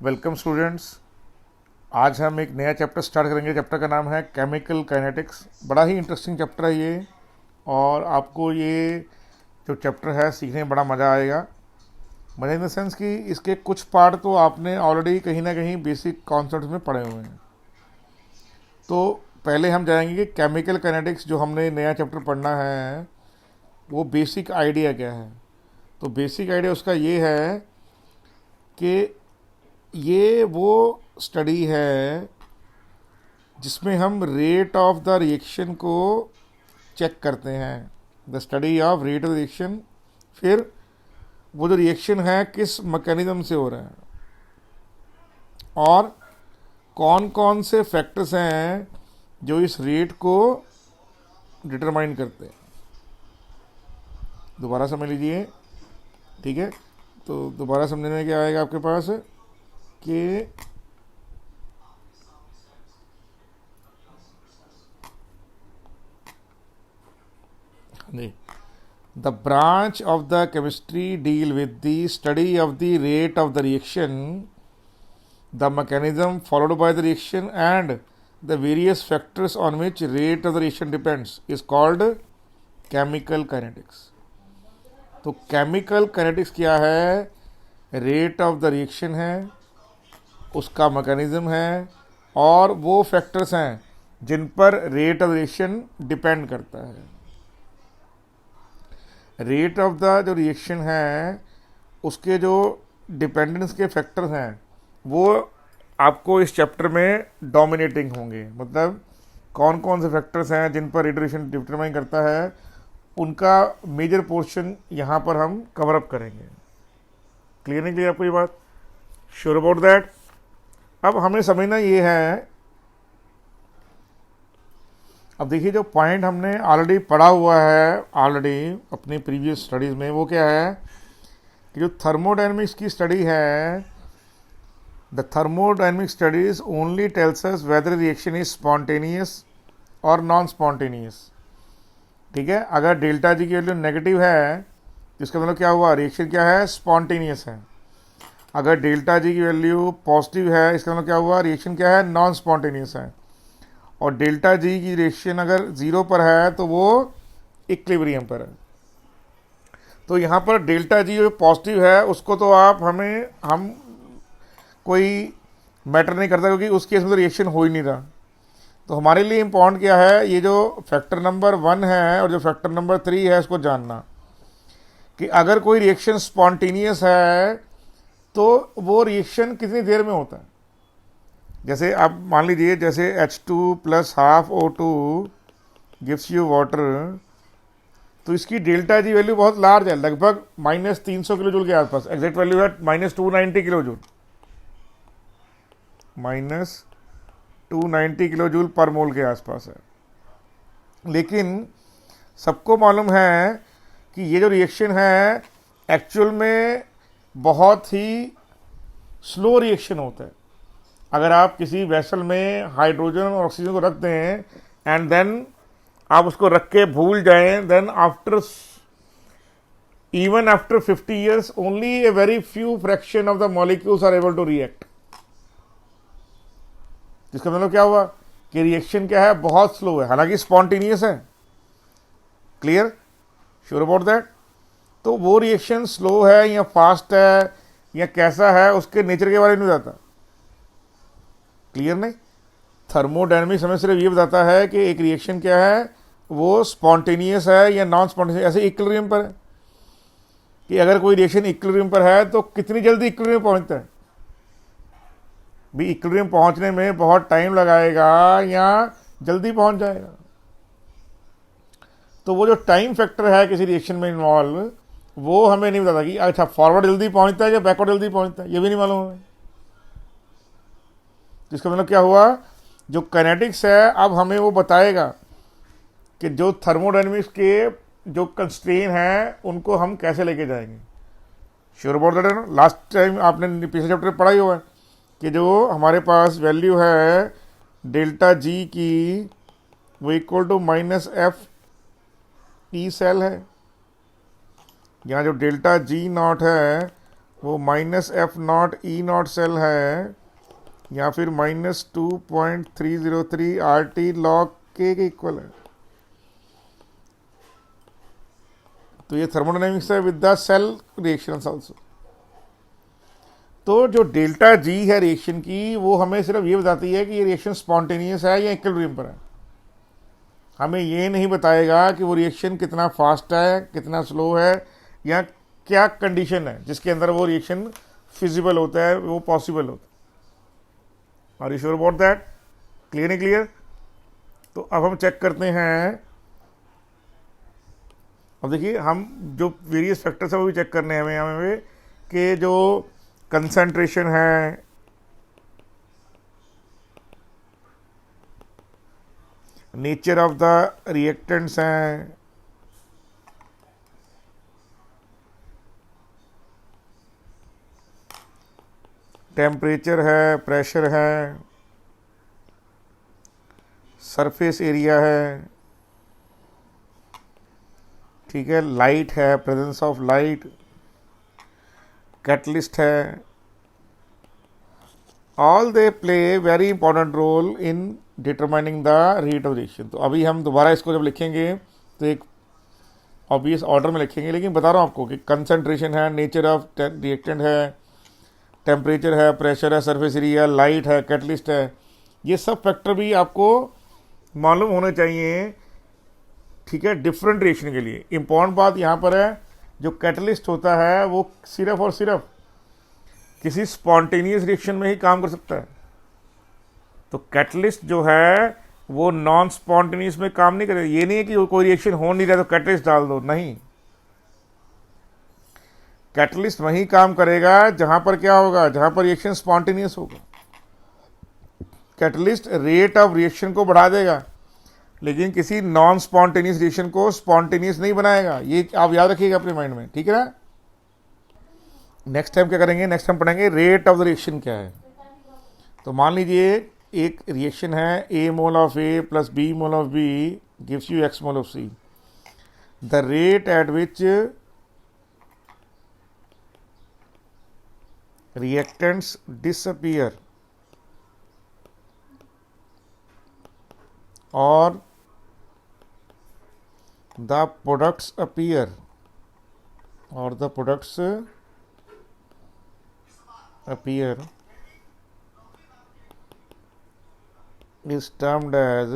Welcome students. आज हम एक नया चैप्टर स्टार्ट करेंगे। चैप्टर का नाम है केमिकल काइनेटिक्स। बड़ा ही इंटरेस्टिंग चैप्टर है ये, और आपको ये जो चैप्टर है सीखने में बड़ा मज़ा आएगा। मज़ा इन द सेंस कि इसके कुछ पार्ट तो आपने ऑलरेडी कहीं ना कहीं बेसिक कॉन्सेप्ट में पढ़े हुए हैं। तो पहले हम जाएंगे कि केमिकल काइनेटिक्स जो हमने नया चैप्टर पढ़ना है वो बेसिक आइडिया क्या है। तो बेसिक आइडिया उसका ये है कि ये वो स्टडी है जिसमें हम रेट ऑफ द रिएक्शन को चेक करते हैं। The study of rate of reaction, फिर वो जो रिएक्शन है किस मैकेनिज्म से हो रहा है और कौन कौन से फैक्टर्स हैं जो इस रेट को डिटरमाइन करते हैं। दोबारा समझ लीजिए, ठीक है। तो दोबारा समझने में क्या आएगा आपके पास कि the branch of the chemistry deal with the study of the rate of the reaction, the mechanism followed by the reaction, and the various factors on which rate of the reaction depends is called chemical kinetics. तो chemical kinetics क्या है? Rate of the reaction है, उसका mechanism है, और वो factors हैं जिन पर रेट ऑफ रिएक्शन डिपेंड करता है। रेट ऑफ द जो रिएक्शन है उसके जो डिपेंडेंस के फैक्टर्स हैं वो आपको इस चैप्टर में डोमिनेटिंग होंगे। मतलब कौन कौन से फैक्टर्स हैं जिन पर रेट ऑफ रिएक्शन डिटरमाइन करता है, उनका मेजर पोर्शन यहाँ पर हम कवर अप करेंगे। क्लियर नहीं क्लियर आपको ये बात? Sure about that? अब हमें समझना ये है, अब देखिए जो पॉइंट हमने ऑलरेडी पढ़ा हुआ है अपनी प्रीवियस स्टडीज़ में, वो क्या है कि जो थर्मोडायनेमिक्स की स्टडी है, the thermodynamic studies only tells us whether reaction is spontaneous और नॉन स्पॉन्टेनियस। ठीक है, अगर डेल्टा जी की वैल्यू नेगेटिव है तो इसका मतलब क्या हुआ? रिएक्शन क्या है? स्पॉन्टेनियस है। अगर डेल्टा जी की वैल्यू पॉजिटिव है इसका मतलब क्या हुआ? रिएक्शन क्या है? नॉन स्पॉन्टेनियस है। और डेल्टा जी की रिएक्शन अगर ज़ीरो पर है तो वो इक्विलिब्रियम पर है। तो यहाँ पर डेल्टा जी जो पॉजिटिव है उसको तो हम कोई मैटर नहीं करता, क्योंकि उस केस में तो रिएक्शन हो ही नहीं रहा। तो हमारे लिए इम्पॉर्टेंट क्या है? ये जो फैक्टर नंबर 1 है और जो फैक्टर नंबर 3 है उसको जानना कि अगर कोई रिएक्शन स्पॉन्टेनियस है तो वो रिएक्शन कितनी देर में होता है। जैसे आप मान लीजिए, जैसे H2 + ½ O2 gives you water, तो इसकी डेल्टा जी वैल्यू बहुत लार्ज है, लगभग -300 किलो जूल के आसपास। एग्जैक्ट वैल्यू है -290 किलो जूल, -290 किलो जूल पर मोल के आसपास है। लेकिन सबको मालूम है कि ये जो रिएक्शन है एक्चुअल में बहुत ही स्लो रिएक्शन होता है। अगर आप किसी वेसल में हाइड्रोजन और ऑक्सीजन को रख दें एंड देन आप उसको रख के भूल जाएं, then even after 50 years only a very few fraction of the molecules are able to react। जिसका मतलब क्या हुआ कि रिएक्शन क्या है? बहुत स्लो है, हालांकि स्पॉन्टेनियस है। क्लियर? Sure about that? तो वो रिएक्शन स्लो है या फास्ट है या कैसा है उसके नेचर के बारे में नहीं बताता। क्लियर नहीं? थर्मोडायनेमिक्स हमें सिर्फ ये बताता है कि एक रिएक्शन क्या है, वो स्पॉन्टेनियस है या नॉन स्पॉन्टेनियस। ऐसे इक्विलिब्रियम पर है कि अगर कोई रिएक्शन इक्विलिब्रियम पर है तो कितनी जल्दी इक्विलिब्रियम पहुंचता है। भी इक्विलिब्रियम पहुंचने में बहुत टाइम लगाएगा या जल्दी पहुंच जाएगा। तो वो जो टाइम फैक्टर है किसी रिएक्शन में इन्वॉल्व, वो हमें नहीं बताता कि अच्छा फॉरवर्ड जल्दी पहुंचता है या बैकवर्ड जल्दी पहुंचता है, ये भी नहीं मालूम हमें। तो इसका मतलब क्या हुआ? जो काइनेटिक्स है अब हमें वो बताएगा कि जो थर्मोडायनेमिक्स के जो कंस्ट्रेन हैं उनको हम कैसे लेके जाएंगे। श्योर अबाउट दैट है ना? लास्ट टाइम आपने पिछले चैप्टर पढ़ा ही हुआ है कि जो हमारे पास वैल्यू है डेल्टा जी की, वो इक्वल टू -FE सेल है। यहाँ जो डेल्टा G0 है वो -F0 E0 सेल है या फिर -2.303 RT log K के इक्वल है। तो ये थर्मोडायनेमिक्स है with the cell reactions also. तो जो डेल्टा जी है रिएक्शन की, वो हमें सिर्फ ये बताती है कि ये रिएक्शन स्पॉन्टेनियस है या इक्विलिब्रियम पर है। हमें ये नहीं बताएगा कि वो रिएक्शन कितना फास्ट है, कितना स्लो है, या क्या कंडीशन है जिसके अंदर वो रिएक्शन फिजिबल होता है, वो पॉसिबल होता है। Are you sure about that? Clear नहीं क्लियर? तो अब हम चेक करते हैं। अब देखिए, हम जो वेरियस फैक्टर्स है वो भी चेक करने हैं हमें कि जो कंसंट्रेशन है, नेचर ऑफ द रिएक्टेंट्स हैं, टेम्परेचर है, प्रेशर है, सरफेस एरिया है, ठीक है, लाइट है, प्रेजेंस ऑफ लाइट, कैटलिस्ट है, all they play very important role in determining the rate of reaction. तो अभी हम दोबारा इसको जब लिखेंगे तो एक ऑब्वियस ऑर्डर में लिखेंगे, लेकिन बता रहा हूँ आपको कि कंसंट्रेशन है, नेचर ऑफ रिएक्टेंट है, टेम्परेचर है, प्रेशर है, सरफेस एरिया, लाइट है, कैटलिस्ट है, ये सब फैक्टर भी आपको मालूम होने चाहिए, ठीक है, डिफरेंट रिएक्शन के लिए। इंपॉर्टेंट बात यहाँ पर है, जो कैटलिस्ट होता है वो सिर्फ और सिर्फ किसी स्पॉन्टेनियस रिएक्शन में ही काम कर सकता है। तो कैटलिस्ट जो है वो नॉन स्पॉन्टेनियस में काम नहीं करेगा। ये नहीं है कि कोई रिएक्शन हो नहीं रहा तो कैटलिस्ट डाल दो, नहीं। कैटलिस्ट वहीं काम करेगा जहां पर क्या होगा, जहां पर रिएक्शन स्पॉन्टेनियस होगा। कैटलिस्ट रेट ऑफ रिएक्शन को बढ़ा देगा, लेकिन किसी नॉन स्पॉन्टेनियस रिएक्शन को स्पॉन्टेनियस नहीं बनाएगा। ये आप याद रखिएगा अपने माइंड में, ठीक है ना। नेक्स्ट टाइम क्या करेंगे, नेक्स्ट टाइम पढ़ेंगे रेट ऑफ द रिएक्शन क्या है। तो मान लीजिए एक रिएक्शन है, A mole of A plus B mole of B gives you X mole of C। The rate at which reactants disappear or the products appear is termed as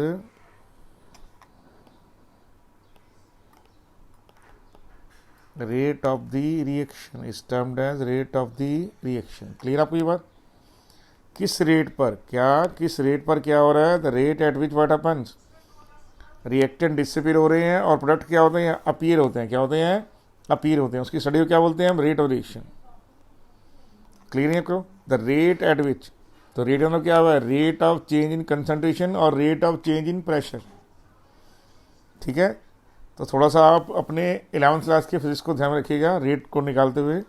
rate of the reaction, is termed as rate of the reaction। Clear आपको ये बात? किस rate पर क्या हो रहा है? The rate at which what happens, reactant disappear हो रहे हैं और प्रोडक्ट क्या होते हैं, अपीयर होते हैं। क्या होते हैं? अपीयर होते हैं। उसकी स्टडी को क्या बोलते हैं हम? Rate of reaction. क्लियर है आपको? द रेट एट विच, तो रेट मतलब क्या हुआ है? Rate of change in concentration और rate of change in pressure, ठीक है। तो थोड़ा सा आप अपने 11th क्लास के फिजिक्स को ध्यान में रखिएगा रेट को निकालते हुए।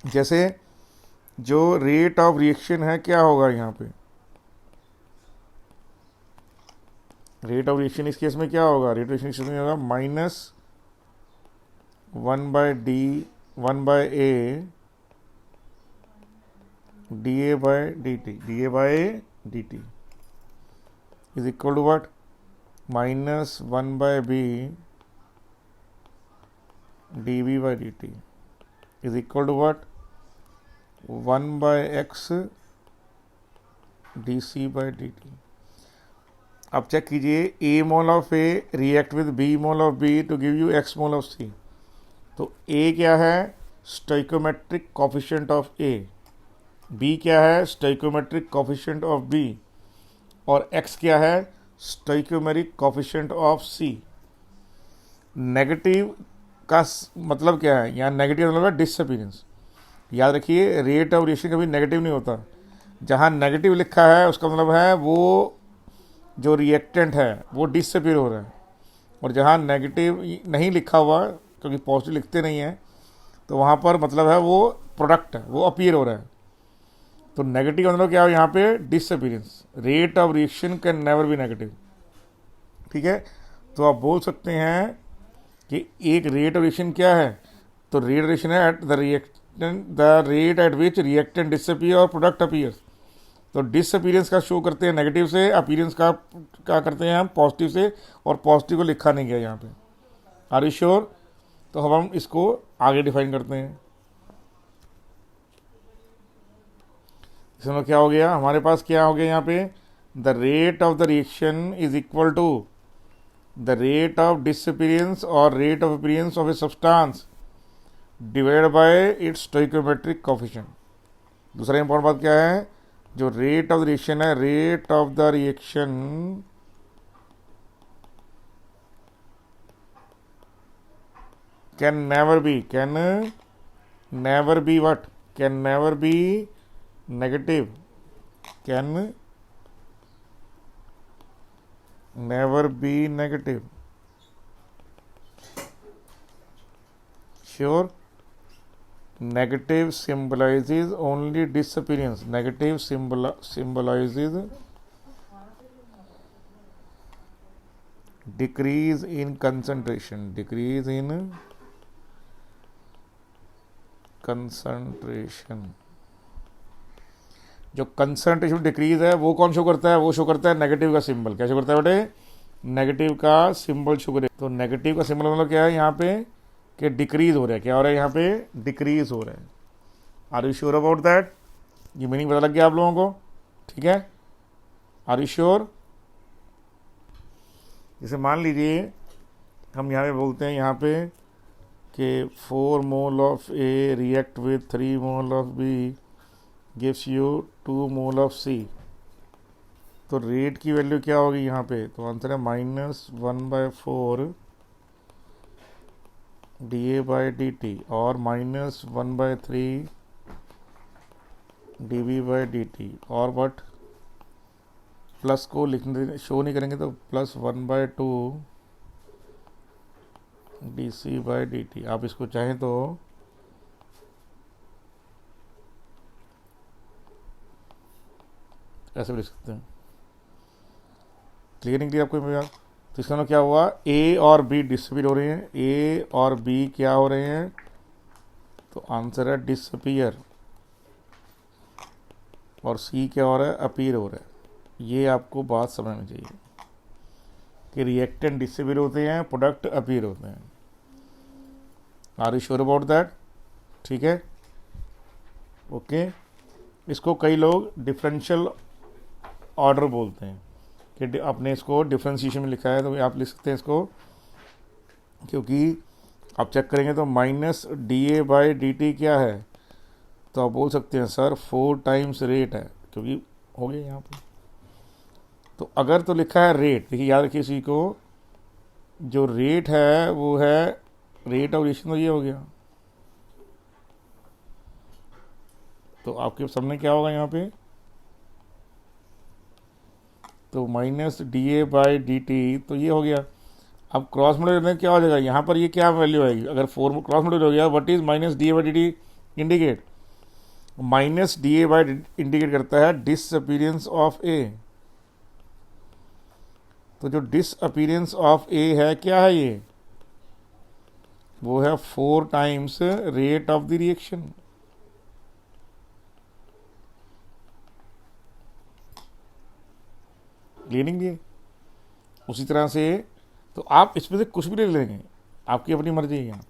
जैसे जो रेट ऑफ रिएक्शन है क्या होगा यहाँ पे, रेट ऑफ रिएक्शन इस केस में क्या होगा? रेट ऑफ रिएक्शन इस केस में होगा -1/A dA/dt is equal to what? -1/B dB/dt is equal to what? 1/x dC/dt। अब चेक कीजिए, A mole of A react with B mole of B to give you X mole of C। तो A क्या है? Stoichiometric coefficient of A। B क्या है? Stoichiometric coefficient of B। और X क्या है? Stoichiometric coefficient of C। Negative का मतलब क्या है? यहाँ नेगेटिव मतलब है डिसअपीयरेंस। याद रखिए, रेट ऑफ रिएक्शन कभी नेगेटिव नहीं होता। जहाँ नेगेटिव लिखा है उसका मतलब है वो जो रिएक्टेंट है वो डिसअपीयर हो रहा है, और जहाँ नेगेटिव नहीं लिखा हुआ, क्योंकि पॉजिटिव लिखते नहीं है, तो वहाँ पर मतलब है वो प्रोडक्ट है, वो अपीयर हो रहा है। तो नेगेटिव मतलब क्या हो यहाँ पे? Disappearance. Rate of reaction can never be negative, ठीक है। तो आप बोल सकते हैं कि एक रेट ऑफ रिएक्शन क्या है? तो रेट ऑफ रिएक्शन है at the reactant the rate at which reactant disappear और प्रोडक्ट अपीयर्स। तो डिसअपीयरेंस का शो करते हैं नेगेटिव से, अपीयरेंस का क्या करते हैं हम पॉजिटिव से, और पॉजिटिव को लिखा नहीं गया यहाँ पे। Are you sure? तो अब हम इसको आगे डिफाइन करते हैं। इसमें क्या हो गया हमारे पास, क्या हो गया यहाँ पे, the rate of the reaction is equal to the rate of disappearance और rate of appearance of a substance divided by its stoichiometric coefficient. दूसरा इंपॉर्टेंट बात क्या है, जो रेट ऑफ द रिएक्शन है, rate of the reaction can never be what, can never be negative, can never be negative. Sure? Negative symbolizes only disappearance. Negative symbolizes decrease in concentration. Decrease in concentration. जो concentration decrease है वो कौन show करता है, वो show करता है negative का सिंबल। क्या शो करता है बेटे? नेगेटिव का सिंबल शो करे। तो नेगेटिव का सिंबल मतलब क्या है यहाँ पे, कि डिक्रीज हो रहा है। क्या हो रहा है यहाँ पे? डिक्रीज हो रहा है। Are you sure about that? ये मीनिंग पता लग गया आप लोगों को? ठीक है, आर यू श्योर? जैसे मान लीजिए हम यहाँ पे बोलते हैं यहाँ पे कि 4 mole of A react with 3 mole of B gives you 2 mole of C. तो रेट की वैल्यू क्या होगी यहाँ पे? तो आंसर है -1/4 dA/dt और -1/3 dB/dt। और बट प्लस को लिखने शो नहीं करेंगे तो +1/2 dC/dt। आप इसको चाहें तो ऐसे भी लिख सकते हैं। क्लियर नहीं क्लियर आपको बात? तो इसका क्या हुआ, ए और बी डिसअपीयर हो रहे हैं। ए और बी क्या हो रहे हैं? तो आंसर है डिसअपीयर। और सी क्या हो रहा है? अपीयर हो रहा है। ये आपको बात समझनी चाहिए कि रिएक्टेंट डिसअपीयर होते हैं, प्रोडक्ट अपीयर होते हैं। Are you sure about that? ठीक है, ओके। इसको कई लोग डिफरेंशियल ऑर्डर बोलते हैं कि आपने इसको डिफरेंशिएशन में लिखा है, तो आप लिख सकते हैं इसको, क्योंकि आप चेक करेंगे तो -dA/dt क्या है, तो आप बोल सकते हैं सर 4 टाइम्स रेट है, क्योंकि हो गया यहाँ पे। तो अगर तो लिखा है रेट, देखिए याद रखिए इसी को, जो रेट है वो है रेट ऑफ रिएक्शन, तो ये हो गया। तो आपके सामने क्या होगा यहाँ पे, तो -dA/dt, तो ये हो गया। अब क्रॉस मल्टीप्लाई में क्या हो जाएगा, यहाँ पर ये क्या वैल्यू आएगी? अगर 4 क्रॉस मल्टीप्लाई हो गया, what is -dA/dt indicate? -dA/dt indicate करता है डिसअपीयरेंस ऑफ ए। तो जो डिसअपीयरेंस ऑफ ए है, क्या है ये? वो है 4 times rate of the reaction. Clearing दिए। उसी तरह से तो आप इसमें से कुछ भी ले लेंगे, आपकी अपनी मर्जी है। यहाँ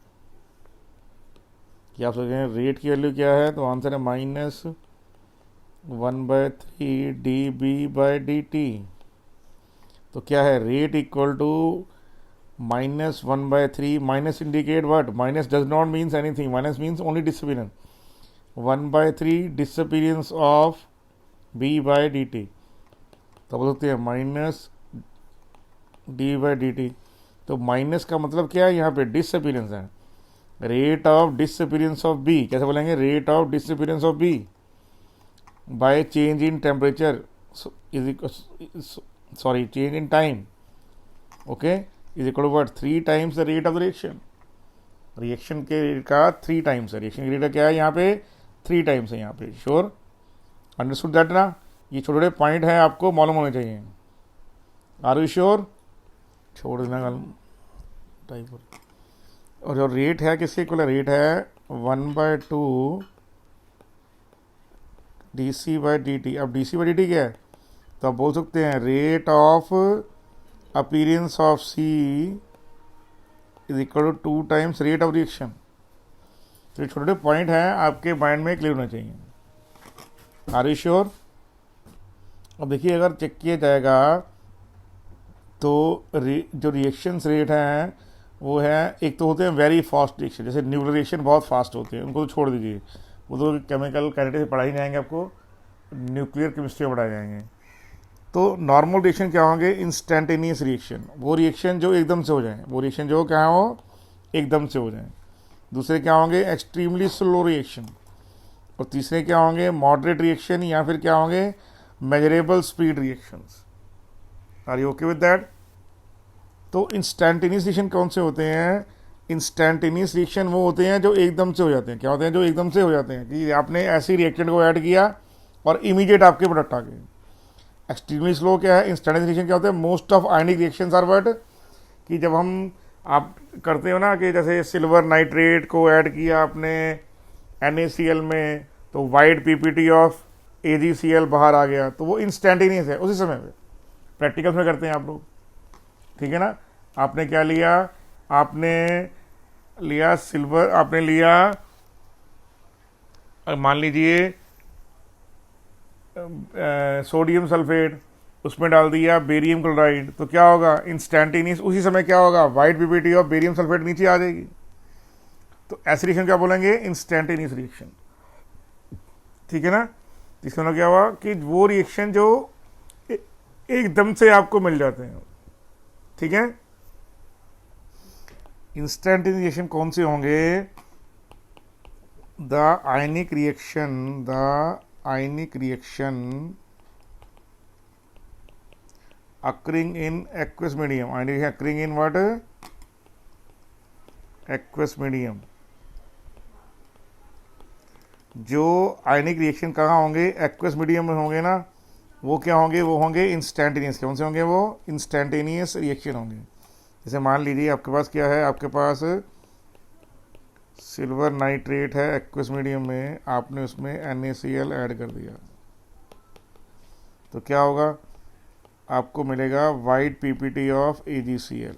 कि आप सोचें रेट की वैल्यू क्या है, तो आंसर है -1/3 dB/dt। तो क्या है, rate equal to -1/3, minus indicate what, minus does not means anything, minus means only disappearance. 1/3 disappearance of B/dt, तो बोल सकते हैं -dB/dt। तो माइनस का मतलब क्या है, यहाँ पे डिसअपीयरेंस है। Rate of disappearance of B, कैसे बोलेंगे, rate of disappearance of B by change in temperature sorry change in time, okay, is equal to what, 3 times the rate of the reaction. Reaction के rate का 3 times है। Reaction के rate का क्या है यहाँ पे, 3 टाइम्स है यहाँ पे। श्योर, अंडरस्टूड दैट ना? ये छोटे छोटे पॉइंट हैं, आपको मालूम होने चाहिए। Are you sure? छोड़ देना टाइप। और जो रेट है किसके इक्वल है, रेट है 1/2 dc/dt। अब dc/dt क्या है, तो आप बोल सकते हैं rate of appearance of C is equal to 2 times rate of reaction. तो ये छोटे छोटे पॉइंट हैं, आपके माइंड में क्लियर होना चाहिए। Are you sure? अब देखिए, अगर चेक किया जाएगा तो जो रिएक्शंस रेट हैं वो है, एक तो होते हैं वेरी फास्ट रिएक्शन, जैसे न्यूक्लियर रिएक्शन बहुत फास्ट होते हैं, उनको तो छोड़ दीजिए, वो तो केमिकल काइनेटिक्स से पढ़ाई जाएंगे, आपको न्यूक्लियर केमिस्ट्री में पढ़ाए जाएंगे। तो नॉर्मल रिएक्शन क्या होंगे, इंस्टेंटेनियस रिएक्शन, वो रिएक्शन जो एकदम से हो जाए, वो रिएक्शन जो क्या हो एकदम से हो जाए। दूसरे क्या होंगे, एक्सट्रीमली स्लो रिएक्शन। और तीसरे क्या होंगे, मॉडरेट रिएक्शन, या फिर क्या होंगे, measurable speed reactions. Are you okay with that? तो इंस्टेंटेनियस रिएक्शन कौन से होते हैं, इंस्टेंटेनियस रिएक्शन वो होते हैं जो एकदम से हो जाते हैं। क्या होते हैं, जो एकदम से हो जाते हैं, कि आपने ऐसी रिएक्टेंट को ऐड किया और इमीडिएट आपके प्रोडक्ट आ गए। एक्सट्रीमली स्लो क्या है, इंस्टेंटेनियस रिएक्शन क्या होते हैं, most of ionic reactions are what, कि जब हम आप करते हो ना, कि जैसे सिल्वर नाइट्रेट को ऐड किया आपने NaCl में, तो वाइट PPT ऑफ AgCl बाहर आ गया, तो वो इंस्टेंटेनियस है उसी समय पे। प्रैक्टिकल्स में करते हैं आप लोग, ठीक है ना। आपने क्या लिया, आपने लिया सिल्वर, आपने लिया मान लीजिए सोडियम सल्फेट, उसमें डाल दिया बेरियम क्लोराइड, तो क्या होगा, इंस्टेंटेनियस उसी समय क्या होगा, white PPT of barium sulphate नीचे आ जाएगी। तो ऐसी रिएक्शन क्या बोलेंगे, इंस्टेंटेनियस रिएक्शन, ठीक है ना। इसका मतलब क्या हुआ कि वो रिएक्शन जो एकदम से आपको मिल जाते हैं, ठीक है। इंस्टेंटेनियस रिएक्शन कौन से होंगे, the ionic reaction occurring in aqueous medium, and occurring in what, aqueous medium। जो आयनिक रिएक्शन कहाँ होंगे, एक्वस मीडियम में होंगे ना, वो क्या होंगे, वो होंगे इंस्टेंटेनियस। कौन से होंगे, वो इंस्टेंटेनियस रिएक्शन होंगे। जैसे मान लीजिए आपके पास क्या है, आपके पास सिल्वर नाइट्रेट है एक्वस मीडियम में, आपने उसमें NaCl ऐड कर दिया, तो क्या होगा, आपको मिलेगा white PPT of AgCl,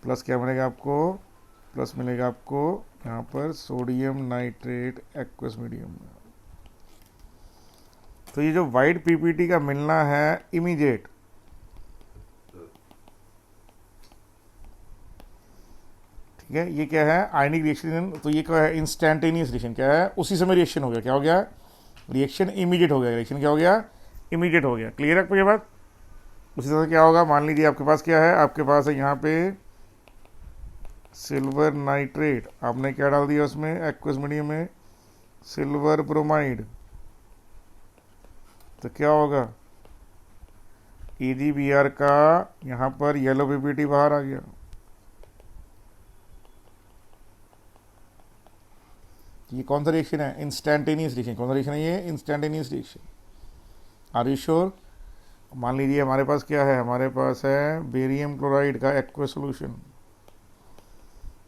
plus क्या मिलेगा आपको, प्लस मिलेगा आपको यहाँ पर सोडियम नाइट्रेट एक्वस मीडियम में। तो ये जो वाइट PPT का मिलना है इमीडिएट, ठीक है, ये क्या है, आयनिक रिएक्शन। तो ये क्या है, इंस्टेंटेनियस रिएक्शन, क्या है, उसी समय रिएक्शन हो गया, क्या हो गया, रिएक्शन इमीडिएट हो गया, रिएक्शन क्या हो गया, इमीडिएट हो गया। क्लियर है ये बात। उसी तरह से क्या होगा, मान लीजिए आपके पास क्या है, आपके पास है यहाँ पे सिल्वर नाइट्रेट, आपने क्या डाल दिया उसमें एक्वस मीडियम में, सिल्वर ब्रोमाइड, तो क्या होगा, AgBr का यहाँ पर येलो PPT बाहर आ गया। ये कौन सा रिएक्शन है, इंस्टेंटेनियस रिएक्शन। कौन सा रिएक्शन है ये, instantaneous reaction. Are you sure? मान लीजिए हमारे पास क्या है, हमारे पास है बेरियम क्लोराइड का एक्वस सॉल्यूशन,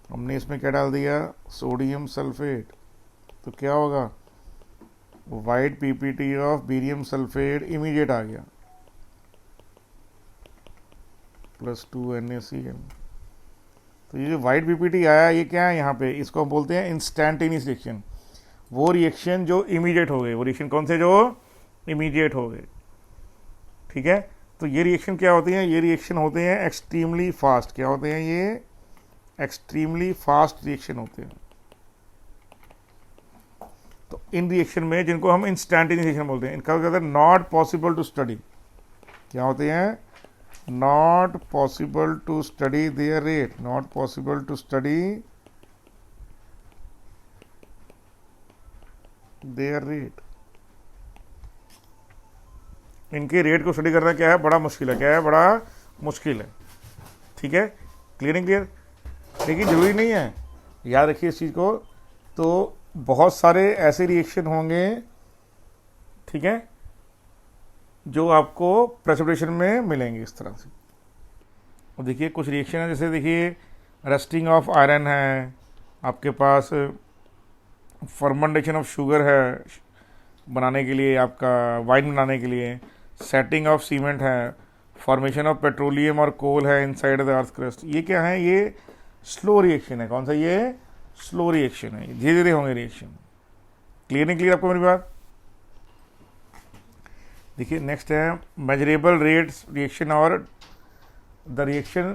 हमने इसमें क्या डाल दिया, सोडियम सल्फेट, तो क्या होगा, white PPT of barium sulphate immediate आ गया, +2 NaCl। तो ये जो वाइट PPT आया, ये क्या है यहाँ पे, इसको हम बोलते हैं इंस्टेंटेनियस रिएक्शन। वो रिएक्शन जो इमीडिएट हो गए, वो रिएक्शन कौन से, जो इमीडिएट हो गए, ठीक है। तो ये रिएक्शन क्या होते हैं, ये रिएक्शन होते हैं एक्सट्रीमली फास्ट। क्या होते हैं ये, एक्सट्रीमली फास्ट रिएक्शन होते हैं। तो इन रिएक्शन में, जिनको हम इंस्टेंटेनियस रिएक्शन बोलते हैं, इनका क्या होता है, नॉट पॉसिबल टू स्टडी। क्या होते हैं, not possible to study their rate, not possible to study their rate. इनके रेट को स्टडी करना क्या है, बड़ा मुश्किल है। क्या है, बड़ा मुश्किल है, ठीक है। क्लियर क्लियर, लेकिन जरूरी नहीं है, याद रखिए इस चीज़ को। तो बहुत सारे ऐसे रिएक्शन होंगे, ठीक है, जो आपको प्रेसिपिटेशन में मिलेंगे इस तरह से। और देखिए कुछ रिएक्शन है, जैसे देखिए रस्टिंग ऑफ आयरन है, आपके पास फर्मेंटेशन ऑफ शुगर है बनाने के लिए, आपका वाइन बनाने के लिए, सेटिंग ऑफ सीमेंट है, फॉर्मेशन ऑफ पेट्रोलियम और कोल है इनसाइड द अर्थ क्रस्ट। ये क्या है? ये स्लो रिएक्शन है। कौन सा? ये स्लो रिएक्शन है, धीरे धीरे होंगे रिएक्शन। क्लियर नहीं क्लियर आपको मेरी बात? देखिए नेक्स्ट है मेजरेबल रेट्स रिएक्शन और the reaction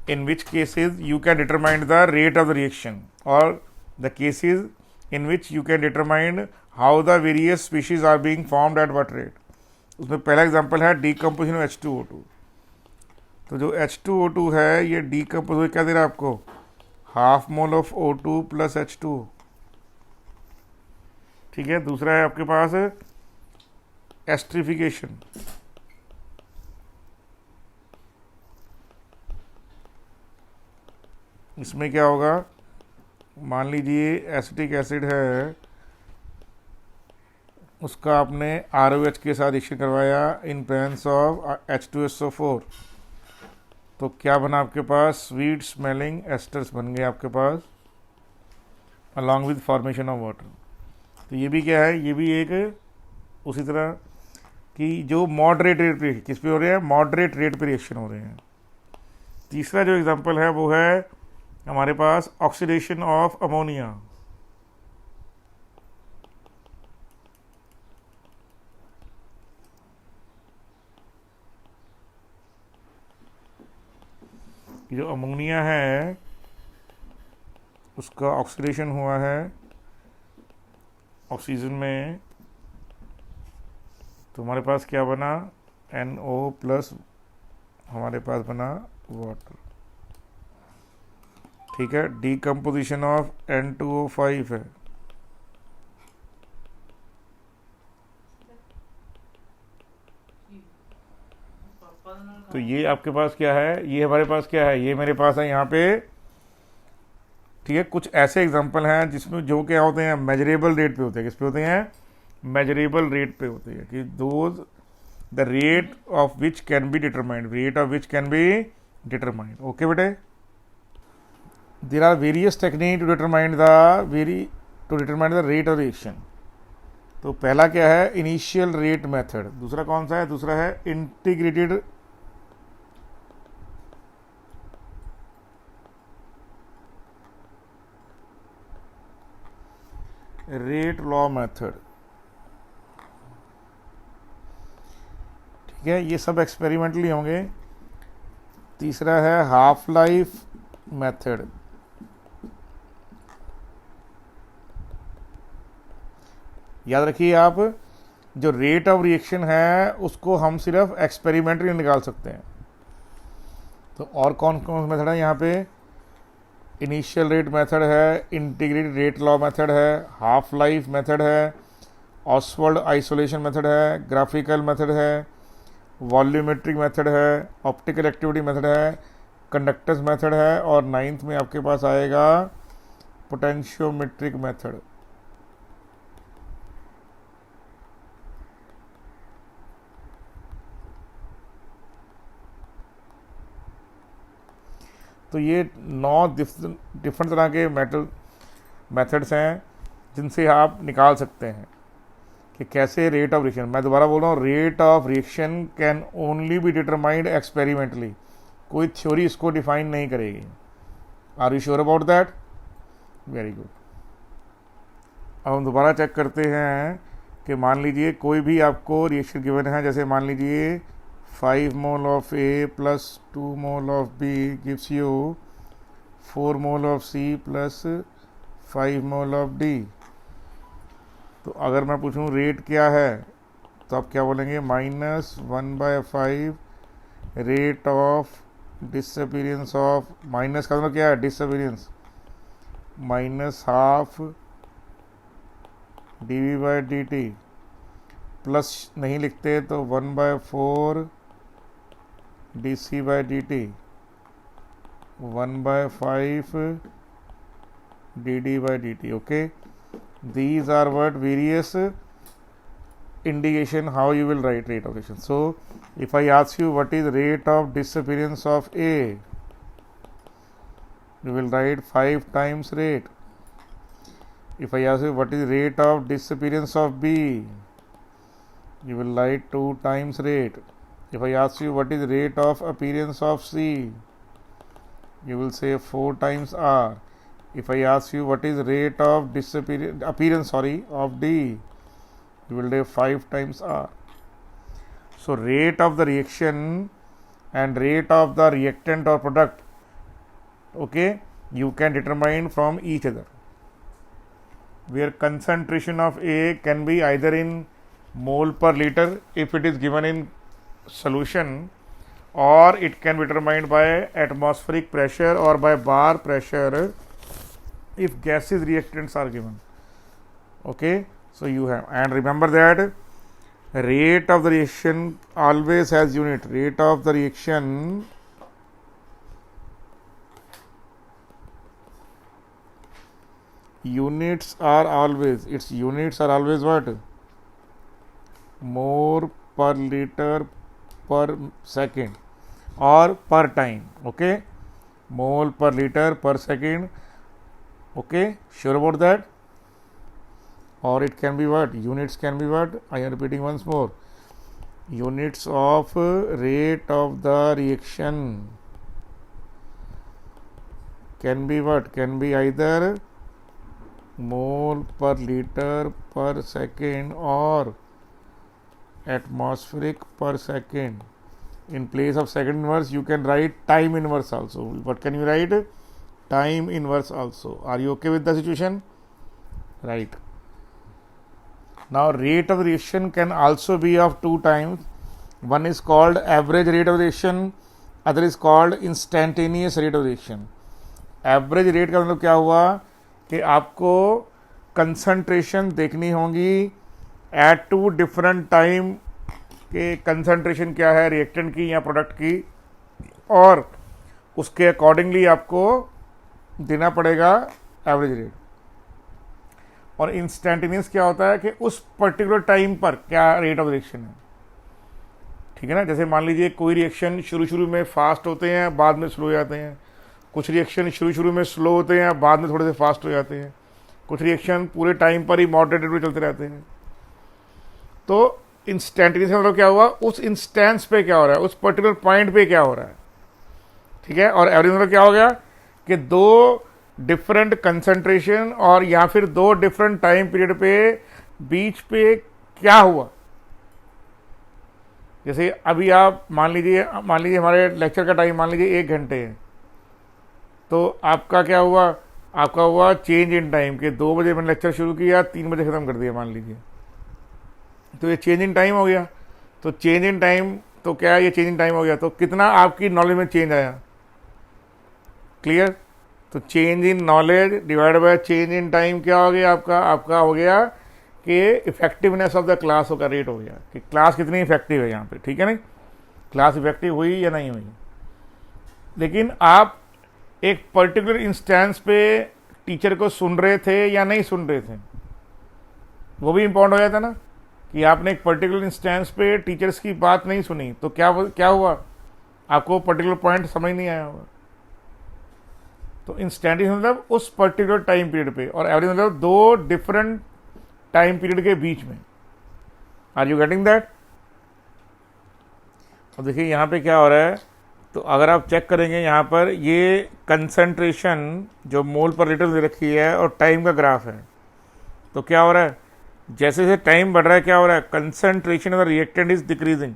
in which cases you can determine the rate of the reaction, or the cases in which you can determine how the various species are being formed at what rate। उसमें पहला example है decomposition of H2O2। तो जो H2O2 है ये decompose हो क्या दे रहा है आपको? Half mole of O2 plus H2। ठीक है। दूसरा है आपके पास एस्ट्रिफिकेशन। इसमें क्या होगा? मान लीजिए एसिटिक एसिड है, उसका आपने ROH के साथ रिएक्शन करवाया इन प्रेजेंस ऑफ H2SO4, तो क्या बना आपके पास? स्वीट स्मेलिंग एस्टर्स बन गए आपके पास along with formation of water. तो ये भी क्या है? ये भी एक उसी तरह कि जो मॉडरेट रेट पे, किस पे हो रहे हैं? मॉडरेट रेट पे रिएक्शन हो रहे हैं। तीसरा जो एग्जांपल है वो है हमारे पास ऑक्सीडेशन ऑफ अमोनिया। जो अमोनिया है उसका ऑक्सीडेशन हुआ है ऑक्सीजन में, तो हमारे पास क्या बना? NO प्लस हमारे पास बना वाटर। ठीक है। डीकम्पोजिशन ऑफ N2O5 है, तो ये आपके पास क्या है? ये हमारे पास क्या है? ये मेरे पास है यहाँ पे। ठीक है। कुछ ऐसे एग्जांपल हैं जिसमें जो क्या होते हैं? मेजरेबल रेट पे होते हैं। किस पे होते हैं? मेजरेबल रेट पे होते हैं कि those the rate of which can be determined, rate of which can be determined. Okay बेटे। There are various techniques to determine the rate of reaction। तो पहला क्या है? Initial rate method. दूसरा कौन सा है? दूसरा है इंटीग्रेटेड रेट लॉ मेथड। ठीक है। ये सब एक्सपेरिमेंटली होंगे। तीसरा है हाफ लाइफ मेथड। याद रखिए आप, जो रेट ऑफ रिएक्शन है उसको हम सिर्फ एक्सपेरिमेंटली निकाल सकते हैं। तो और कौन कौन मेथड है यहाँ पे? इनिशियल रेट मेथड है, इंटीग्रेटेड रेट लॉ मेथड है, हाफ लाइफ मेथड है, ऑसवर्ल्ड आइसोलेशन मेथड है, ग्राफिकल मेथड है, वॉल्यूमेट्रिक मेथड है, ऑप्टिकल एक्टिविटी मेथड है, कंडक्टेंस मेथड है, और 9th में आपके पास आएगा पोटेंशियोमेट्रिक मेथड। तो ये 9 डिफरेंट तरह के मेथड्स हैं जिनसे आप निकाल सकते हैं कि कैसे रेट ऑफ रिएक्शन। मैं दोबारा बोल रहा हूँ, rate of reaction can only be determined experimentally. कोई थ्योरी इसको डिफाइन नहीं करेगी। Are you sure about that? Very good. अब हम दोबारा चेक करते हैं कि मान लीजिए कोई भी आपको रिएक्शन गिवन है, जैसे मान लीजिए 5 मोल of A plus 2 mole of B gives you 4 mole of C plus 5 mole of D। तो अगर मैं पूछूं रेट क्या है, तो आप क्या बोलेंगे? -1/5 rate of disappearance of, minus का मतलब क्या है? डिसअपीयरेंस, -12 dV/dt, प्लस नहीं लिखते तो 1/4 dC/dt, 1/5 dd/dt. Okay, these are what various indication how you will write rate of reaction. So if I ask you what is rate of disappearance of A, you will write 5 times rate. If I ask you what is rate of disappearance of B, you will write 2 times rate. If I ask you what is rate of appearance of C, you will say 4 times R. If I ask you what is rate of appearance of D, you will say 5 times R. So rate of the reaction and rate of the reactant or product, okay, you can determine from each other, where concentration of A can be either in mole per liter if it is given in solution, or it can be determined by atmospheric pressure or by bar pressure if gases reactants are given. Okay, so you have, and remember that rate of the reaction always has unit. Rate of the reaction units are always, its units are always what? Mole per liter per second or per time. Okay, mole per liter per second. Okay, sure about that? Or it can be what? Units can be what? I am repeating once more. Units of rate of the reaction can be what? Can be either mole per liter per second or atmospheric per second. In place of second inverse, you can write time inverse also. What can you write? Time inverse also. Are you okay with the situation? Right. Now rate of reaction can also be of 2 times. One is called average rate of reaction, other is called instantaneous rate of reaction. Average rate का मतलब क्या हुआ कि आपको concentration देखनी होगी eight 2 different time के concentration क्या है रिएक्टेंट की या प्रोडक्ट की, और उसके अकॉर्डिंगली आपको देना पड़ेगा एवरेज रेट। और इंस्टेंटेनियस क्या होता है कि उस पर्टिकुलर टाइम पर क्या रेट ऑफ रिएक्शन है, ठीक है ना। जैसे मान लीजिए कोई रिएक्शन शुरू में फास्ट होते हैं, बाद में स्लो हो जाते हैं। कुछ रिएक्शन शुरू में स्लो होते हैं, बाद में थोड़े से फास्ट हो जाते हैं। कुछ रिएक्शन पूरे टाइम पर ही मॉडरेट रेट में चलते रहते हैं। तो इंस्टेंटेनियस मतलब क्या हुआ, उस इंस्टेंस पे क्या हो रहा है, उस पर्टिकुलर पॉइंट पे क्या हो रहा है, ठीक है। और एवरेज मतलब क्या हो गया कि 2 डिफरेंट कंसंट्रेशन और या फिर 2 डिफरेंट टाइम पीरियड पे बीच पे क्या हुआ। जैसे अभी आप मान लीजिए हमारे लेक्चर का टाइम मान लीजिए 1 घंटे है, तो आपका क्या हुआ, आपका हुआ चेंज इन टाइम के 2 बजे मैंने लेक्चर शुरू किया, 3 बजे ख़त्म कर दिया मान लीजिए, तो ये चेंज इन टाइम हो गया। तो चेंज इन टाइम तो क्या है, ये चेंज इन टाइम हो गया, तो कितना आपकी नॉलेज में चेंज आया, क्लियर। तो change in knowledge divide by change in time क्या हो गया आपका हो गया कि इफेक्टिवनेस ऑफ द क्लास का रेट हो गया कि क्लास कितनी इफेक्टिव है यहाँ पे, ठीक है नहीं, क्लास इफेक्टिव हुई या नहीं हुई। लेकिन आप एक पर्टिकुलर इंस्टेंस पे टीचर को सुन रहे थे या नहीं सुन रहे थे, वो भी इम्पोर्टेंट हो जाता ना, कि आपने एक पर्टिकुलर इंस्टेंस पे टीचर्स की बात नहीं सुनी तो क्या हुआ, आपको पर्टिकुलर पॉइंट समझ नहीं आया होगा। तो इंस्टेंटेनियस मतलब उस पर्टिकुलर टाइम पीरियड पे, और एवरेज मतलब 2 डिफरेंट टाइम पीरियड के बीच में। Are you getting that. और देखिए यहाँ पे क्या हो रहा है, तो अगर आप चेक करेंगे यहाँ पर ये कंसंट्रेशन जो मोल पर लीटर दे रखी है और टाइम का ग्राफ है, तो क्या हो रहा है, जैसे जैसे टाइम बढ़ रहा है क्या हो रहा है, concentration of the reactant is decreasing,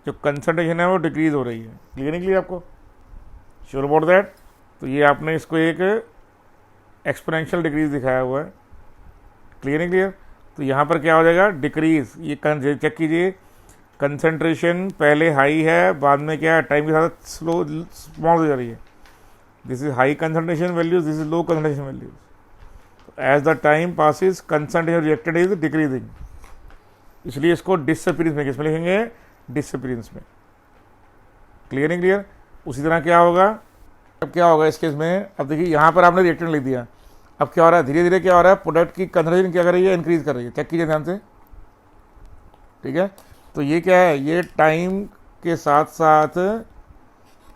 जो कंसंट्रेशन है वो डिक्रीज हो रही है। क्लियर नहीं क्लियर आपको, श्योर अबाउट दैट। तो ये आपने इसको एक एक्सपोनेंशियल डिक्रीज दिखाया हुआ है, क्लियर नहीं क्लियर। तो यहाँ पर क्या हो जाएगा, डिक्रीज, ये चेक कीजिए, कंसंट्रेशन पहले हाई है, बाद में क्या है टाइम के साथ स्मॉल हो जा रही है। This is high concentration values, this is low concentration values. As the time passes concentration reacted is decreasing, इसलिए इसको डिसअपीयरेंस में किसमें लिखेंगे, डिसअपीयरेंस में। क्लियर नहीं क्लियर। उसी तरह क्या होगा, अब क्या होगा इस केस में, अब देखिए यहाँ पर आपने रिएक्टेंट लिख दिया, अब क्या हो रहा है, धीरे धीरे क्या हो रहा है, प्रोडक्ट की कंसंट्रेशन क्या कर रही है, इंक्रीज कर रही है। चेक कीजिए ध्यान से, ठीक है। तो ये क्या है, ये टाइम के साथ साथ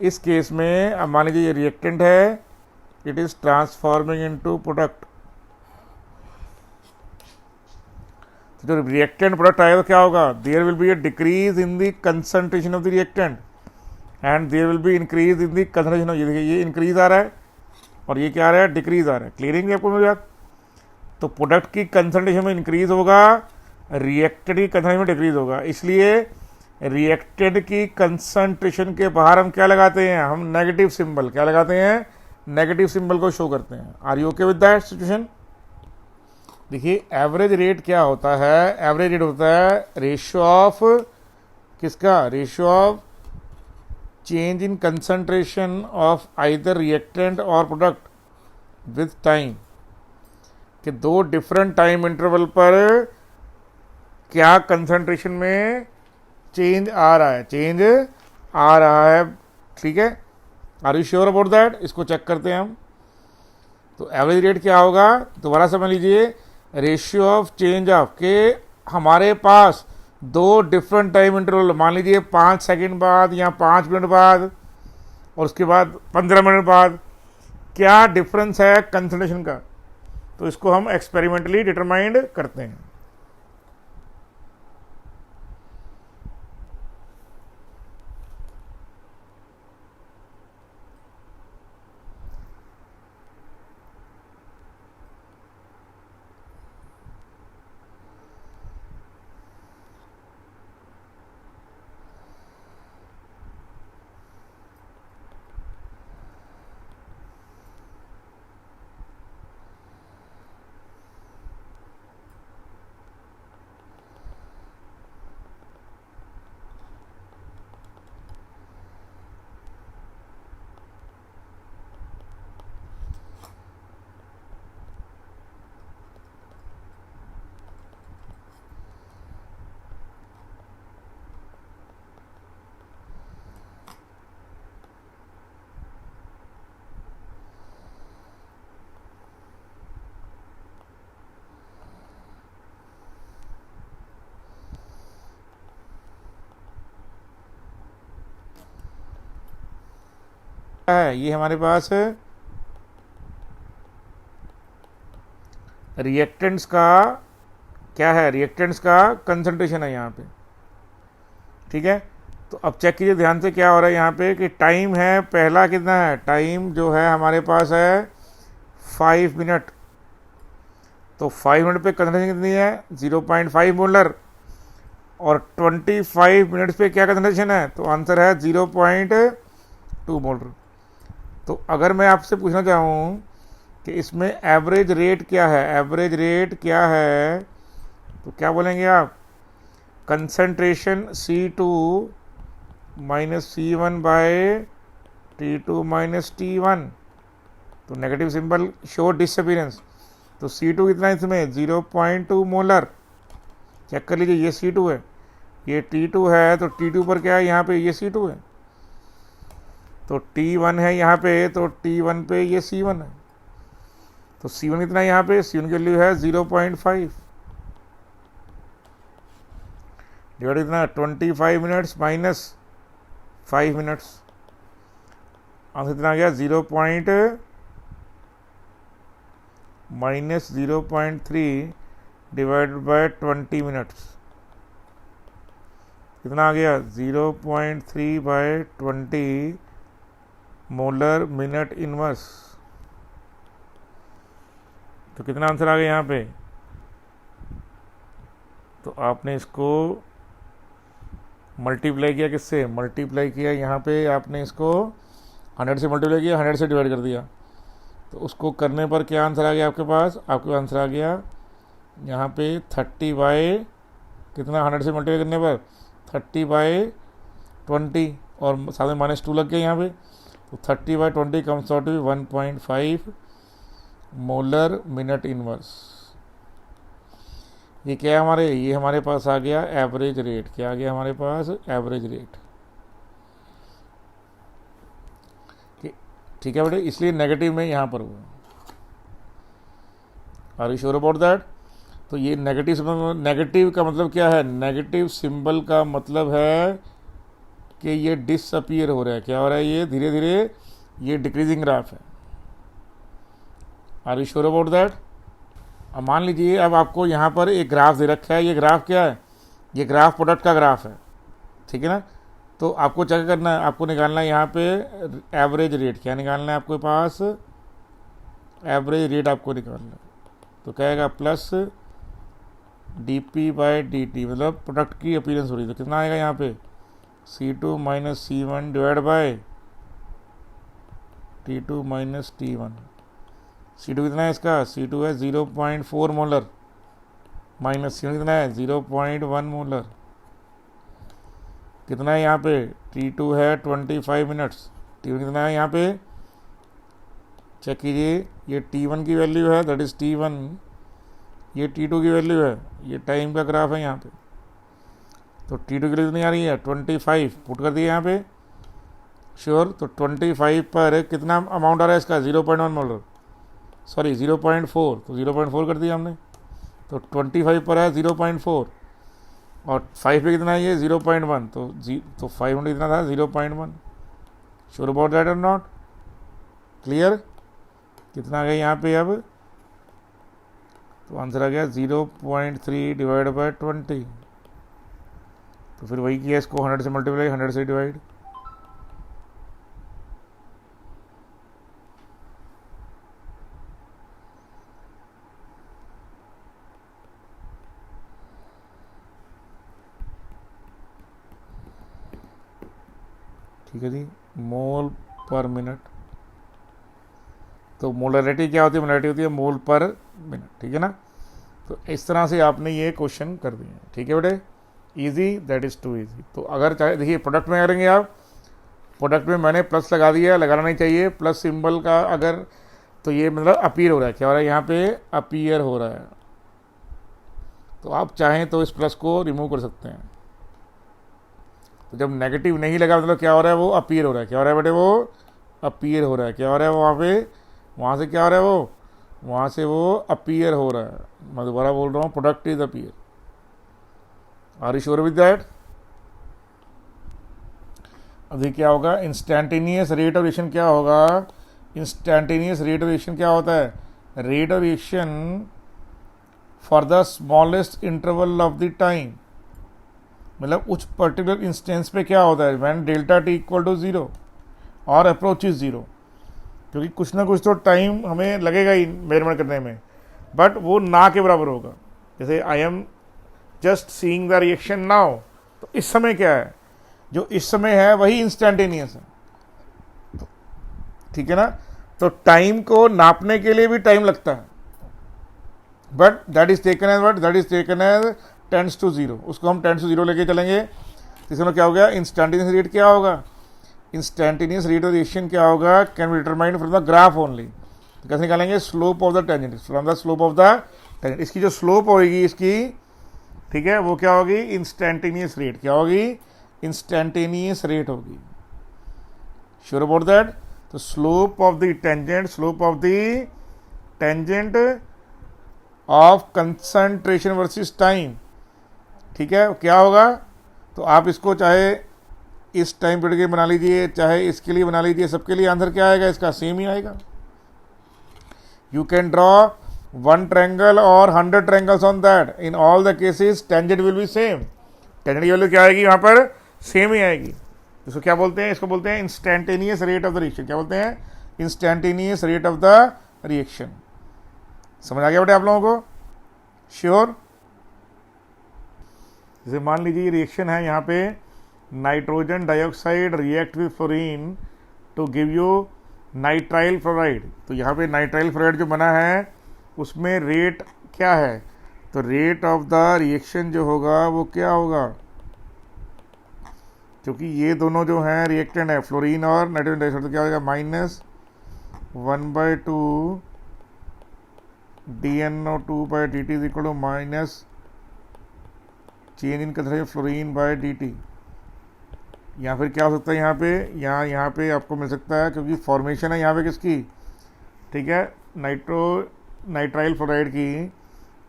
इस केस में अब मान लीजिए ये रिएक्टेंट है, it is transforming into product. तो जब रिएक्टेंट प्रोडक्ट आएगा तो क्या होगा, there will be a decrease in the concentration of the reactant and there will be increase in the concentration of, ये देखिए ये इंक्रीज आ रहा है और ये क्या आ रहा है, डिक्रीज आ रहा है। क्लियरिंग है आपको मेरी बात। तो प्रोडक्ट की कंसंट्रेशन में इंक्रीज होगा, रिएक्टेंट की कंसंट्रेशन में डिक्रीज होगा, इसलिए रिएक्टेंट की कंसंट्रेशन के बाहर हम क्या लगाते हैं, हम नेगेटिव सिंबल क्या लगाते हैं, नेगेटिव सिंबल को शो करते हैं। Are you okay with that situation? देखिए एवरेज रेट क्या होता है, एवरेज रेट होता है रेशियो ऑफ किसका, ratio of change in concentration of either reactant और प्रोडक्ट विथ टाइम, कि दो डिफरेंट टाइम इंटरवल पर क्या कंसंट्रेशन में चेंज आ रहा है, चेंज आ रहा है। ठीक है, are you sure about that? इसको चेक करते हैं हम। तो एवरेज रेट क्या होगा, दोबारा समझ लीजिए, रेशियो ऑफ चेंज ऑफ के हमारे पास दो डिफरेंट टाइम इंटरवल, मान लीजिए 5 सेकंड बाद या 5 मिनट बाद और उसके बाद 15 मिनट बाद, क्या डिफरेंस है कंसंट्रेशन का, तो इसको हम एक्सपेरिमेंटली डिटरमाइंड करते हैं। है ये हमारे पास रिएक्टेंट्स का क्या है, रिएक्टेंट्स का कंसंट्रेशन है यहाँ पे। ठीक है, तो अब चेक कीजिए ध्यान से क्या हो रहा है यहाँ पे, कि टाइम है पहला कितना है, टाइम जो है हमारे पास है 5 मिनट। तो 5 मिनट पे कंसंट्रेशन कितनी है, 0.5 मोलर, और 25 मिनट्स पे क्या कंसंट्रेशन है, तो आंसर है 0.2 मोलर। तो अगर मैं आपसे पूछना चाहूँ कि इसमें एवरेज रेट क्या है, एवरेज रेट क्या है, तो क्या बोलेंगे आप, concentration C2 minus C1 bye T2 minus T1। तो नेगेटिव सिंबल शो डिसअपीयरेंस। तो C2 कितना है इसमें, 0.2 मोलर। चेक कर लीजिए, ये C2 है, ये T2 है, तो T2 पर क्या है यहाँ पे, ये C2 है। तो T1 है यहाँ पे, तो T1 पे ये C1 है। तो C1 कितना है यहाँ पे, C1 की वैल्यू है 0.5 डिवाइड कितना, 25 मिनट्स माइनस 5 मिनट्स, आंसर कितना आ गया, 0.3 डिवाइड बाय 20 मिनट्स, कितना आ गया, 0.3 बाय 20 मोलर मिनट इनवर्स। तो कितना आंसर आ गया यहाँ पे, तो आपने इसको मल्टीप्लाई किया, किससे मल्टीप्लाई किया, यहाँ पे आपने इसको 100 से मल्टीप्लाई किया, 100 से डिवाइड कर दिया। तो उसको करने पर क्या आंसर आ गया आपके पास, आपके आंसर आ गया यहाँ पे 30 बाय कितना, 100 से मल्टीप्लाई करने पर 30 बाय 20 और साथ में -2 लग गया यहाँ पे। तो 30 by 20 comes out to 1.5 molar minute inverse. ये क्या है हमारे, ये हमारे पास आ गया एवरेज रेट। क्या आ गया हमारे पास, एवरेज रेट। ठीक है बेटे, इसलिए नेगेटिव में यहाँ पर हुआ। Are you sure about that? तो ये नेगेटिव सिंबल, नेगेटिव का मतलब क्या है, नेगेटिव सिंबल का मतलब है कि ये डिसअपीयर हो रहा है। क्या हो रहा है? ये धीरे धीरे ये डिक्रीजिंग ग्राफ है। Are you sure about that? अब मान लीजिए अब आपको यहाँ पर एक ग्राफ दे रखा है। ये ग्राफ क्या है? ये ग्राफ प्रोडक्ट का ग्राफ है, ठीक है ना। तो आपको क्या करना है? आपको निकालना है यहाँ पे एवरेज रेट। क्या निकालना है आपके पास? एवरेज रेट आपको निकालना है। तो क्या आएगा? प्लस dp/dt, मतलब प्रोडक्ट की अपीयरेंस हो रही है। तो कितना आएगा यहाँ पे? C2 minus C1 divide by T2 minus T1। C2 कितना है इसका? C2 है 0.4 मोलर, माइनस C1 कितना है? 0.1 मोलर। कितना है यहाँ पे? T2 है 25 मिनट्स। T1 कितना है यहाँ पे? चेक कीजिए। ये T1 की वैल्यू है, दैट इज T1। ये T2 की वैल्यू है, ये टाइम का ग्राफ है यहाँ पे। तो T2 के लिए कितनी आ रही है? 25 पुट कर दिया यहाँ पे। श्योर? तो 25 पर कितना अमाउंट आ रहा है इसका? 0.1 मोलर, सॉरी 0.4। तो 0.4 कर दिया हमने। तो 25 पर है 0.4 और 5 पे कितना है? ये 0.1। तो 5 में कितना था? 0.1। श्योर अबाउट दैट और नॉट? क्लियर? कितना आ गया यहाँ पे अब? तो आंसर आ गया 0.3 डिवाइड बाय 20। तो फिर वही किया, इसको 100 से मल्टीप्लाई, 100 से डिवाइड। ठीक है जी, मोल पर मिनट। तो मोलरिटी क्या होती है? मोलरिटी होती है मोल पर मिनट, ठीक है ना। तो इस तरह से आपने ये क्वेश्चन कर दिए, ठीक है बेटे। Easy, that is too easy. तो अगर चाहे देखिए प्रोडक्ट में करेंगे आप, प्रोडक्ट में मैंने प्लस लगा दिया, लगाना नहीं चाहिए प्लस सिंबल का अगर, तो ये मतलब अपीयर हो रहा है। क्या हो रहा है यहाँ पे? अपीयर हो रहा है। तो आप चाहें तो इस प्लस को रिमूव कर सकते हैं। तो जब नेगेटिव नहीं लगा मतलब क्या हो रहा है? वो अपीयर हो रहा है। क्या हो रहा है बेटे? वो अपीयर हो रहा है। क्या हो रहा है? वो वहाँ पे, वहाँ से क्या हो रहा है? वो वहाँ से वो अपीयर हो रहा है। मैं दोबारा बोल रहा हूँ, product is appear. Are you sure with that? अभी क्या होगा? इंस्टैंटेनियस रेट ऑफ रिएक्शन क्या होगा? इंस्टैंटेनियस रेट ऑफ रिएक्शन क्या होता है? Rate of reaction for the smallest interval of the time, मतलब उस पर्टिकुलर इंस्टेंस पे क्या होता है? When delta T equal to 0 और अप्रोच इज 0। क्योंकि कुछ ना कुछ तो टाइम हमें लगेगा ही मेजरमेंट करने में, बट वो ना के बराबर होगा। जैसे I am just seeing the reaction now, तो इस समय क्या है? जो इस समय है वही इंस्टैंटेनियस है, ठीक है ना। तो टाइम को नापने के लिए भी टाइम लगता है, but that is taken as what? That is taken as tends to 0। उसको हम टेंड्स टू 0 लेके चलेंगे। तो इसमें क्या हो गया? इंस्टैंटेनियस रेट क्या होगा? इंस्टैंटेनियस रेट ऑफ रिएक्शन क्या होगा? Can be determined from the graph only. तो कैसे निकालेंगे? Slope of the tangent, from the slope of the tangent. इसकी जो स्लोप होगी इसकी, ठीक है, वो क्या होगी? Instantaneous rate. क्या होगी? इंस्टैंटेनियस रेट होगी। Sure about that? तो slope of the tangent, slope of the tangent of concentration versus time, ठीक है, क्या होगा? तो आप इसको चाहे इस टाइम पीरियड के बना लीजिए, चाहे इसके लिए बना लीजिए, सबके लिए आंसर क्या आएगा? इसका सेम ही आएगा। यू कैन ड्रॉ 1 ट्रायंगल और 100 triangles on that, in all the cases tangent will be same. Tangent की वैल्यू क्या आएगी? यहाँ पर सेम ही आएगी। इसको क्या बोलते हैं? इसको बोलते हैं instantaneous rate of the reaction. क्या बोलते हैं? Instantaneous rate of the reaction. समझ आ गया बेटे आप लोगों को? श्योर? जैसे मान लीजिए रिएक्शन है यहाँ पे, nitrogen dioxide react with fluorine to give you nitrile fluoride. तो यहाँ पे नाइट्राइल फ्लोराइड जो बना है उसमें रेट क्या है? तो रेट ऑफ द रिएक्शन जो होगा वो क्या होगा? क्योंकि ये दोनों जो हैं रिएक्टेंट है, फ्लोरीन और नाइट्रोजन डाइऑक्साइड, तो क्या होगा? -1/2 DnO2/dt is equal to minus change in concentration fluorine by dt। या फिर क्या हो सकता है यहाँ पे? यहाँ पे आपको मिल सकता है, क्योंकि फॉर्मेशन है यहाँ पे किसकी? ठीक है, नाइट्राइल फ्लोराइड की।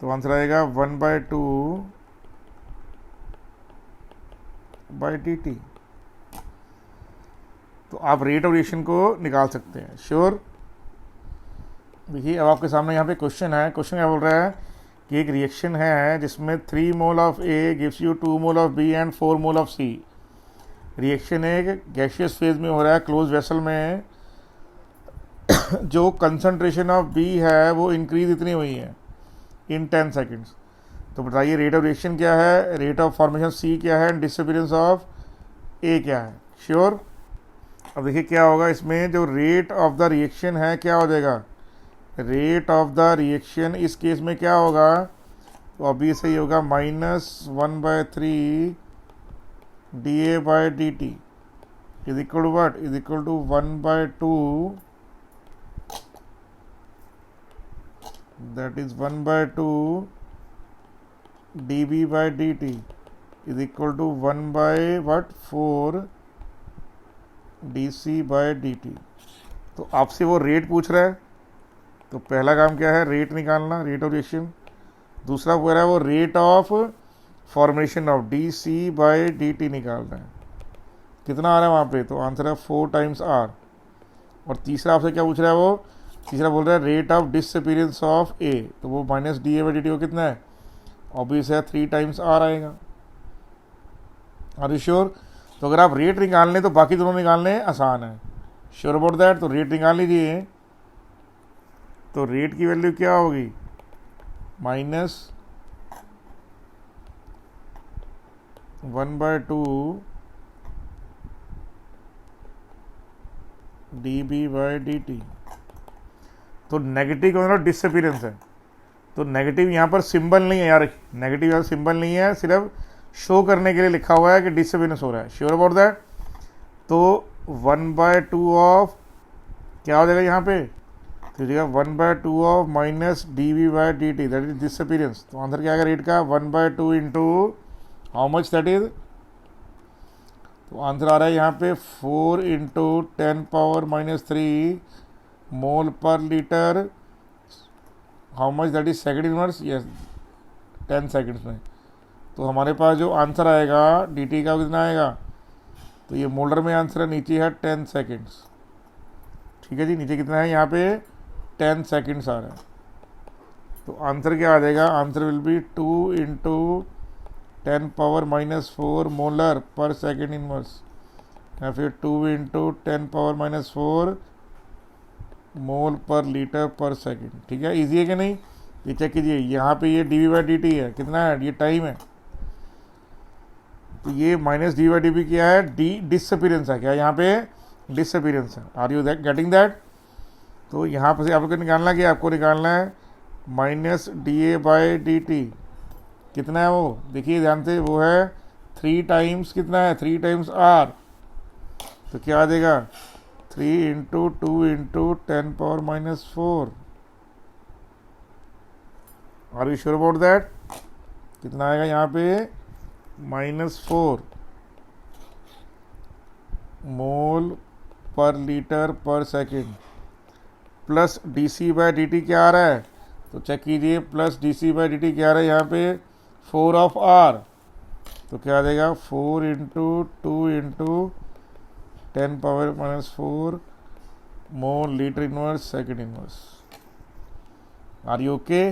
तो आंसर आएगा 1/2/dt। तो आप रेट ऑफ रिएक्शन को निकाल सकते हैं। श्योर। देखिए अब आपके सामने यहाँ पे क्वेश्चन है। क्वेश्चन क्या बोल रहा है कि एक रिएक्शन है जिसमें 3 mole of A gives you 2 mole of B and 4 mole of C. Reaction एक गैशियस फेज में हो रहा है क्लोज वेसल में। जो कंसंट्रेशन ऑफ बी है वो इंक्रीज इतनी हुई है इन 10 सेकेंड्स। तो बताइए रेट ऑफ रिएक्शन क्या है, रेट ऑफ फॉर्मेशन सी क्या है, एंड डिसअपीयरेंस ऑफ ए क्या है। श्योर। अब देखिए क्या होगा इसमें, जो रेट ऑफ द रिएक्शन है क्या हो जाएगा, रेट ऑफ द रिएक्शन इस केस में क्या होगा, तो अभी सही होगा -1/3 dA/dt is equal to what, is equal to 1/2, that is 1/2 dB/dt is equal to 1/4 dC/dt। तो आपसे वो रेट पूछ रहा है, तो पहला काम क्या है, रेट निकालना, रेट ऑफ रिएक्शन। दूसरा पूछ रहा है वो rate of formation of dC/dt निकालना है, कितना आ रहा है वहाँ पे, तो आंसर है 4 टाइम्स R। और तीसरा आपसे क्या पूछ रहा है, वो तीसरा बोल रहा है rate of disappearance of A, तो वो -dA/dt को कितना है, ऑब्वियस है 3 टाइम्स R आएगा। Are you sure. तो अगर आप रेट निकाल लें तो बाकी दोनों निकालने आसान है। Sure about that. तो रेट निकाल लीजिए। तो रेट की वैल्यू क्या होगी, -1/2 dB/dt। तो नेगेटिव का मतलब डिसअपीयरेंस है, तो नेगेटिव यहाँ पर सिंबल नहीं है यार, नेगेटिव यहाँ सिंबल नहीं है, सिर्फ शो करने के लिए लिखा हुआ है कि डिसअपीयरेंस हो रहा है। Sure about that. तो 1/2 ऑफ क्या हो जाएगा यहाँ पे, तो 1/2 of -dB/dt that is disappearance. तो आंसर क्या आएगा रेट का, 1/2 into how much that is, तो आंसर आ रहा है यहाँ पे 4 इंटू 10⁻³ मोल पर litre. How much that is second inverse, yes 10 seconds में। तो हमारे पास जो आंसर आएगा dt का कितना आएगा, तो ये मोलर में आंसर है, नीचे है 10 सेकेंड्स। ठीक है जी, नीचे कितना है यहाँ पे 10 सेकेंड्स आ रहा है। तो आंसर क्या आ जाएगा, answer will be 2 into 10⁻⁻4 molar पर सेकेंड इनवर्स, या फिर 2 इंटू 10⁻⁻4 मोल पर लीटर पर सेकेंड। ठीक है, इजी है कि नहीं, ये चेक कीजिए। यहाँ पे ये dB/dt है, कितना है, ये टाइम है, तो ये -dB/dt क्या है, डिसअपीयरेंस है, क्या यहाँ पे डिसअपीयरेंस है। Are you getting that. तो यहाँ पर से आपको निकालना क्या, आपको निकालना है -dA/dt कितना है वो, देखिए ध्यान से, वो है 3 टाइम्स, कितना है 3 टाइम्स R। तो क्या आ जाएगा 3 into 2 into 10⁻⁻4। Are you sure about that. कितना आएगा यहाँ पे -4 मोल पर लीटर पर सेकेंड, प्लस dC/dt क्या आ रहा है, तो चेक कीजिए, प्लस dC/dt क्या आ रहा है यहाँ पे 4 ऑफ R। तो क्या आ जाएगा 4 into 2 into 10⁻⁻4 mole litre inverse second inverse. Are you okay.